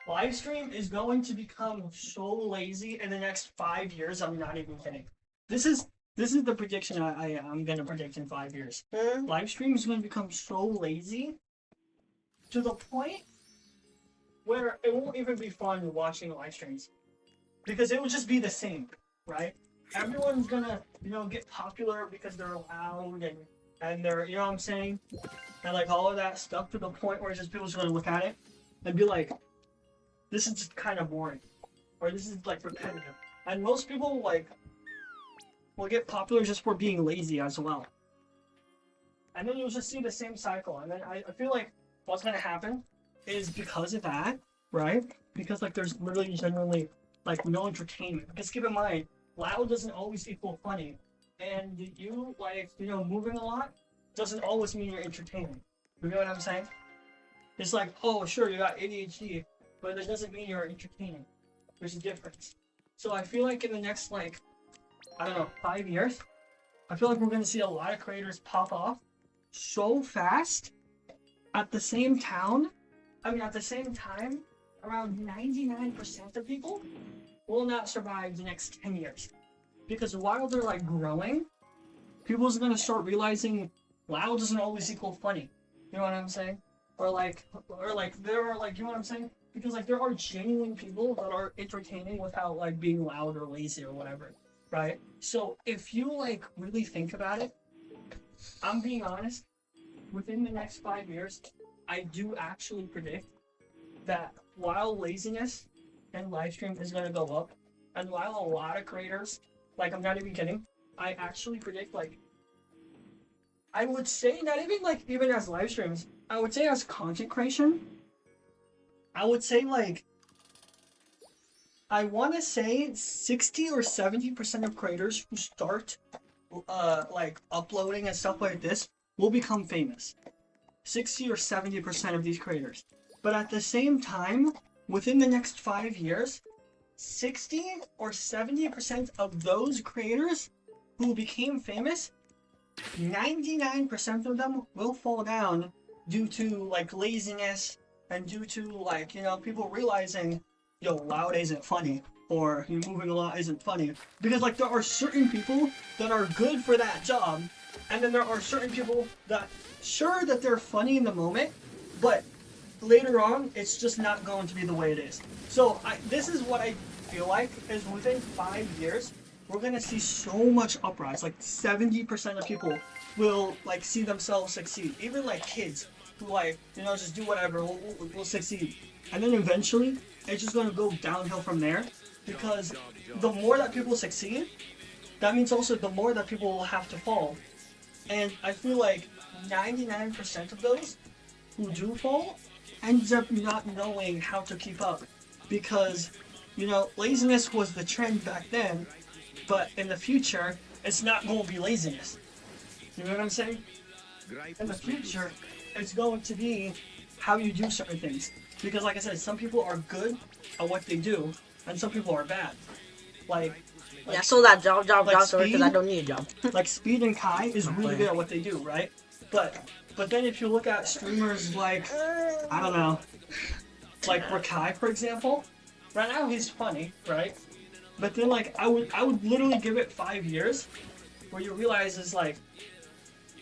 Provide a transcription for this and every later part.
Live stream is going to become so lazy in the next 5 years. I'm not even kidding. This is the prediction I'm gonna predict in 5 years. Live stream is going to become so lazy to the point where it won't even be fun watching live streams because it will just be the same, right? Everyone's gonna get popular because they're loud and they're what I'm saying, and like all of that stuff to the point where just people's gonna look at it and be like, this is just kind of boring, or this is like repetitive. And most people will get popular just for being lazy as well. And then you'll just see the same cycle. And then I feel like what's gonna happen is because of that, right? Because like there's literally generally like no entertainment. Because keep in mind, loud doesn't always equal funny. And you moving a lot doesn't always mean you're entertaining. You know what I'm saying? It's like, oh sure, you got ADHD, but it doesn't mean you're entertaining. There's a difference. So I feel like in the next 5 years, I feel like we're gonna see a lot of creators pop off so fast. At the same time, around 99% of people will not survive the next 10 years. Because while they're like growing, people's gonna start realizing loud doesn't always equal funny. You know what I'm saying? Or there are you know what I'm saying? Because like there are genuine people that are entertaining without like being loud or lazy or whatever, right? So if you really think about it, I'm being honest, within the next 5 years, I do actually predict that while laziness and live stream is gonna go up, and while a lot of creators, I'm not even kidding, I actually predict I would say not even as live streams, I would say as content creation, I would say I want to say 60 or 70% of creators who start uploading and stuff like this will become famous. 60 or 70% of these creators. But at the same time, within the next 5 years, 60 or 70% of those creators who became famous, 99% of them will fall down due to laziness and due to people realizing loud isn't funny, or you moving a lot isn't funny. Because there are certain people that are good for that job, and then there are certain people that sure that they're funny in the moment, but later on it's just not going to be the way it is. So this is what I feel like is within 5 years we're gonna see so much uprise. 70% of people will see themselves succeed. Even kids who just do whatever will succeed. And then eventually it's just gonna go downhill from there, because the more that people succeed, that means also the more that people will have to fall. And I feel like 99% of those who do fall ends up not knowing how to keep up, because laziness was the trend back then, but in the future it's not going to be laziness. You know what I'm saying? In the future it's going to be how you do certain things, because like I said, some people are good at what they do and some people are bad. Yeah, so that job, because I don't need a job. Speed and Kai is really good at what they do, right? But then if you look at streamers I don't know, Rakai, for example, right now he's funny, right? But then I would literally give it 5 years where you realize is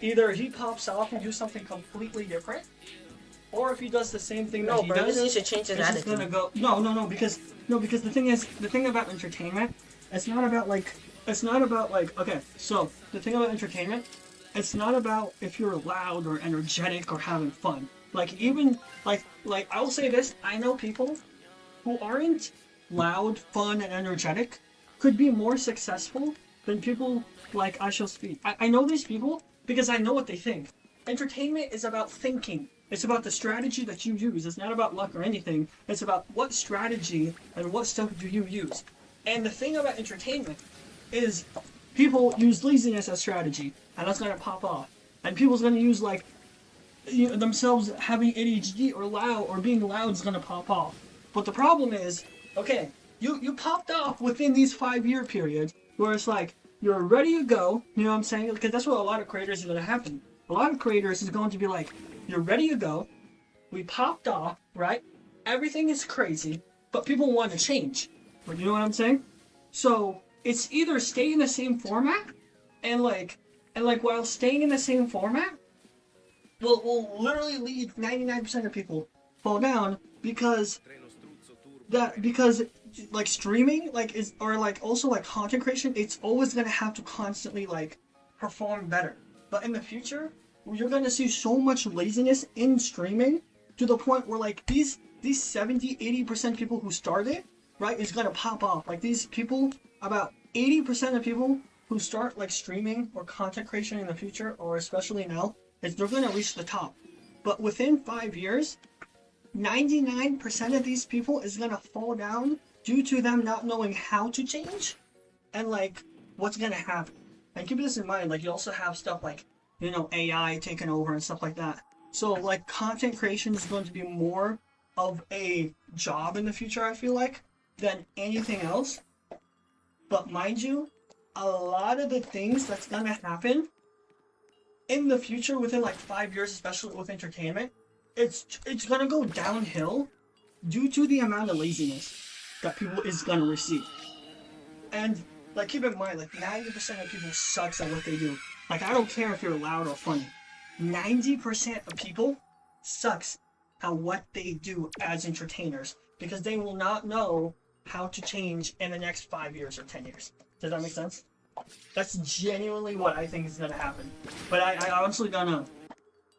either he pops off and do something completely different, or if he does the same thing that he does, he needs to change his attitude. Gonna go because the thing about entertainment, it's not about okay, so the thing about entertainment, it's not about if you're loud or energetic or having fun. I will say this, I know people who aren't loud, fun, and energetic could be more successful than people like I Shall Speed. I know these people because I know what they think. Entertainment is about thinking. It's about the strategy that you use. It's not about luck or anything. It's about what strategy and what stuff do you use. And the thing about entertainment is people use laziness as strategy, and that's gonna pop off. And people's gonna use themselves having ADHD or loud or being loud is gonna pop off. But the problem is, okay, you popped off within these 5-year periods where it's you're ready to go. You know what I'm saying? Because that's what a lot of creators are gonna happen. A lot of creators is going to be you're ready to go. We popped off, right? everything is crazy, but people want to change. But you know what I'm saying? So it's either stay in the same format, and while staying in the same format, will literally lead 99% of people fall down because like streaming also like content creation, it's always gonna have to constantly like perform better. But in the future, you're gonna see so much laziness in streaming to the point where like these 70-80% people who started, right, is gonna pop off. Like these people, about 80% of people who start like streaming or content creation in the future, or especially now, they're gonna reach the top. But within 5 years, 99% of these people is gonna fall down due to them not knowing how to change and like what's gonna happen. And keep this in mind, like you also have stuff like, you know, AI taking over and stuff like that. So like content creation is going to be more of a job in the future, I feel like, than anything else. But mind you, a lot of the things that's gonna happen in the future within like 5 years, especially with entertainment, it's gonna go downhill due to the amount of laziness that people is gonna receive. And like keep in mind, like 90% of people sucks at what they do. Like I don't care if you're loud or funny. 90% of people sucks at what they do as entertainers because they will not know how to change in the next 5 years or 10 years. Does that make sense? That's genuinely what I think is gonna happen. But I honestly don't know.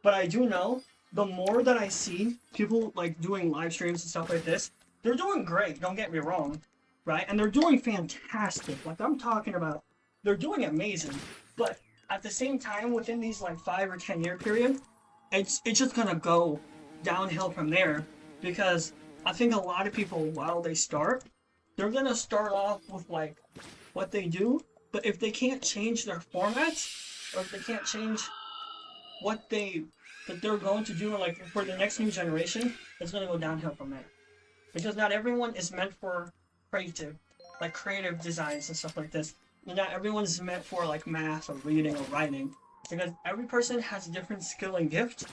But I do know, the more that I see people like doing live streams and stuff like this, they're doing great, don't get me wrong, right? And they're doing fantastic. Like I'm talking about, they're doing amazing. But at the same time, within these like 5 or 10 year period, it's just gonna go downhill from there, because I think a lot of people, while they start, they're gonna start off with like what they do, but if they can't change their formats, or if they can't change what they're going to do, like for the next new generation, it's gonna go downhill from there. Because not everyone is meant for creative designs and stuff like this. Not everyone is meant for like math or reading or writing, because every person has a different skill and gift,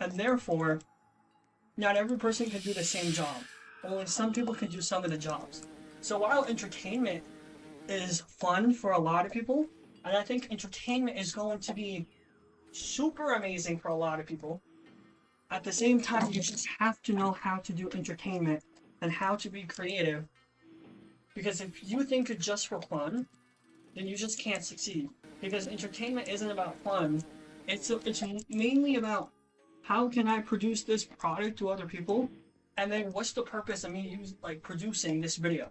and therefore, not every person can do the same job. Only some people can do some of the jobs. So while entertainment is fun for a lot of people, and I think entertainment is going to be super amazing for a lot of people, at the same time, you just have to know how to do entertainment and how to be creative. Because if you think it's just for fun, then you just can't succeed. Because entertainment isn't about fun. It's mainly about how can I produce this product to other people, and then what's the purpose of me producing this video?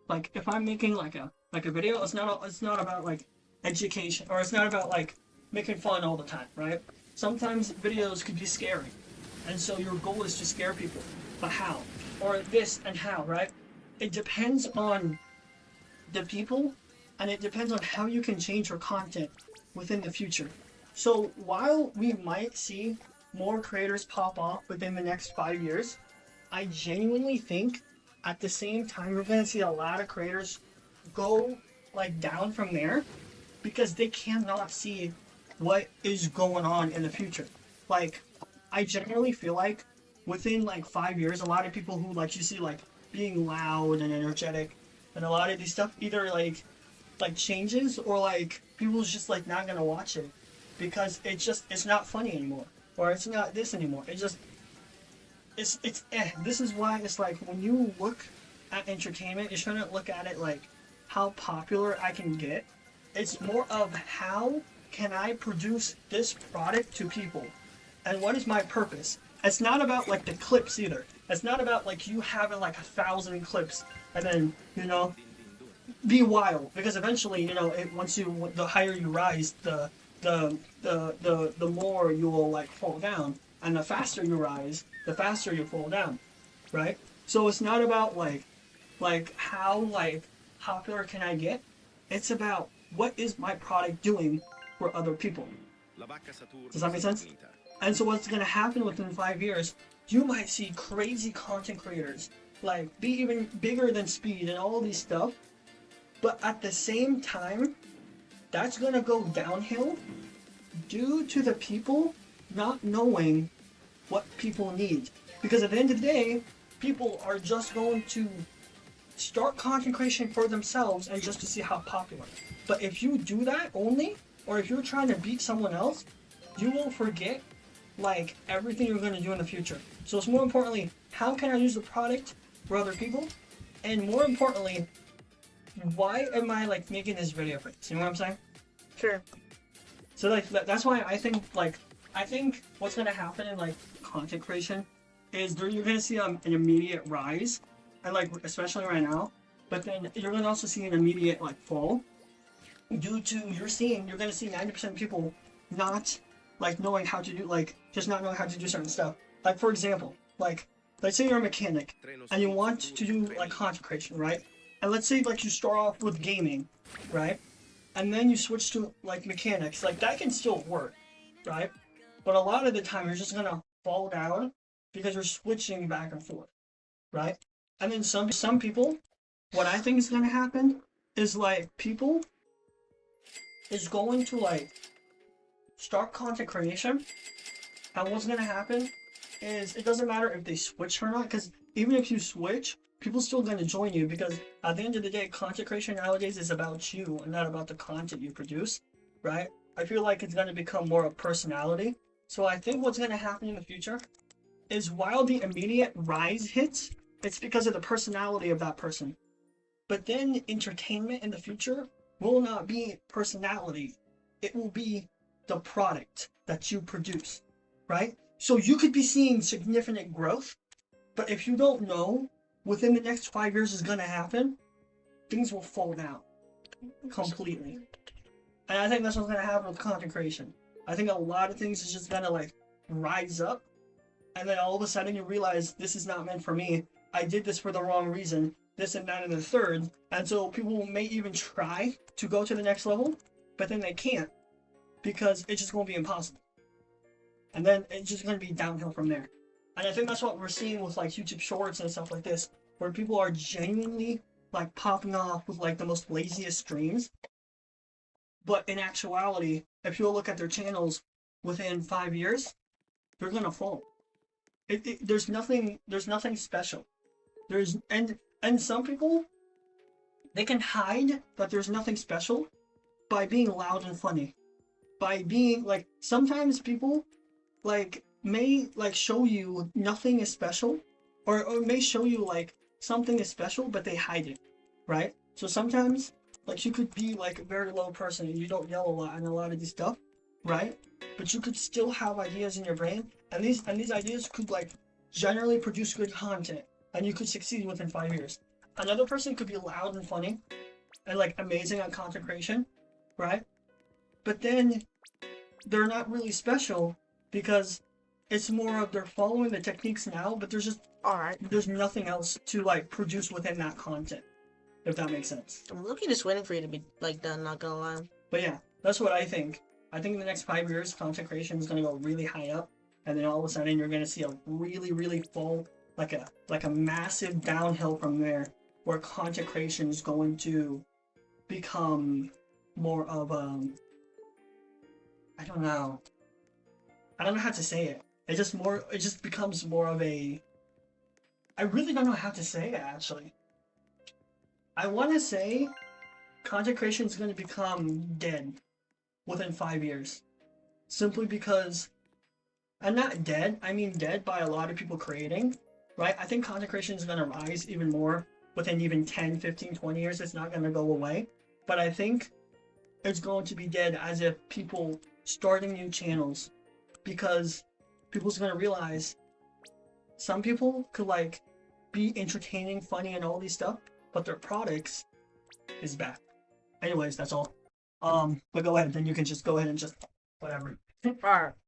Like if I'm making like a video, it's not about like education, or it's not about like making fun all the time, right? Sometimes videos could be scary, and so your goal is to scare people. But how? Or this and how, right? It depends on the people, and it depends on how you can change your content within the future. So while we might see more creators pop off within the next 5 years, I genuinely think at the same time we're going to see a lot of creators go like down from there, because they cannot see what is going on in the future. Like I generally feel like within like 5 years, a lot of people who like you see like being loud and energetic and a lot of these stuff either like changes, or like people's just like not gonna watch it because it's not funny anymore, or it's not this anymore. It's This is why it's like when you look at entertainment, you shouldn't look at it like how popular I can get. It's more of how can I produce this product to people, and what is my purpose. It's not about like the clips either. It's not about like you having like 1,000 clips and then, you know, be wild, because eventually, you know, the higher you rise, the more you will like fall down, and the faster you rise, the faster you fall down, right? So it's not about like how like popular can I get. It's about what is my product doing for other people. Does that make sense? And so what's gonna happen within 5 years? You might see crazy content creators like be even bigger than Speed and all these stuff. But at the same time, that's gonna go downhill due to the people not knowing what people need. Because at the end of the day, people are just going to start content creation for themselves and just to see how popular. But if you do that only, or if you're trying to beat someone else, you will forget like everything you're going to do in the future. So it's more importantly, how can I use the product for other people? And more importantly, why am I like making this video for this? You know what I'm saying? Sure. So like that's why I think what's going to happen in like content creation is you're going to see an immediate rise, and like especially right now, but then you're going to also see an immediate like fall due to you're going to see 90% of people not like knowing how to do like just not knowing how to do certain stuff. Like for example, like let's say you're a mechanic and you want to do like content creation, right? And let's say like you start off with gaming, right? And then you switch to like mechanics, like that can still work, right? But a lot of the time you're just gonna fall down because you're switching back and forth, right? And then some people, what I think is gonna happen is like people is going to like start content creation, and what's gonna happen is it doesn't matter if they switch or not, because even if you switch, people still gonna join you, because at the end of the day, content creation nowadays is about you and not about the content you produce, right? I feel like it's gonna become more a personality. So I think what's gonna happen in the future is while the immediate rise hits, it's because of the personality of that person. But then entertainment in the future will not be personality. It will be the product that you produce, right? So you could be seeing significant growth, but if you don't know within the next 5 years is going to happen, things will fall down completely. And I think that's what's going to happen with content creation. I think a lot of things is just going to like rise up, and then all of a sudden you realize this is not meant for me. I did this for the wrong reason, this and that and the third. And so people may even try to go to the next level, but then they can't because it's just going to be impossible. And then it's just going to be downhill from there. And I think that's what we're seeing with like YouTube Shorts and stuff like this, where people are genuinely like popping off with like the most laziest streams. But in actuality, if you look at their channels within 5 years, they're gonna fall. There's nothing special. And some people, they can hide that there's nothing special by being loud and funny. By being like, sometimes people like may like show you nothing is special, or may show you like something is special, but they hide it, right? So sometimes like you could be like a very low person and you don't yell a lot and a lot of this stuff, right? But you could still have ideas in your brain, and these ideas could like generally produce good content, and you could succeed within 5 years. Another person could be loud and funny and like amazing at content creation, right? But then they're not really special because it's more of they're following the techniques now, but there's nothing else to like produce within that content, if that makes sense. I'm looking just waiting for you to be like done, not gonna lie. But yeah, that's what I think. I think in the next 5 years, content creation is gonna go really high up, and then all of a sudden you're gonna see a really fall, like a massive downhill from there, where content creation is going to become more of I don't know how to say it. It just becomes more of a, I really don't know how to say it actually. I want to say content creation is going to become dead within 5 years. Simply because, and not dead, I mean dead by a lot of people creating, right? I think content creation is going to rise even more within even 10, 15, 20 years. It's not going to go away. But I think it's going to be dead as if people starting new channels, because people's going to realize some people could like be entertaining, funny, and all these stuff, but their products is bad. Anyways, that's all. But go ahead, then you can just go ahead and just whatever. Alright.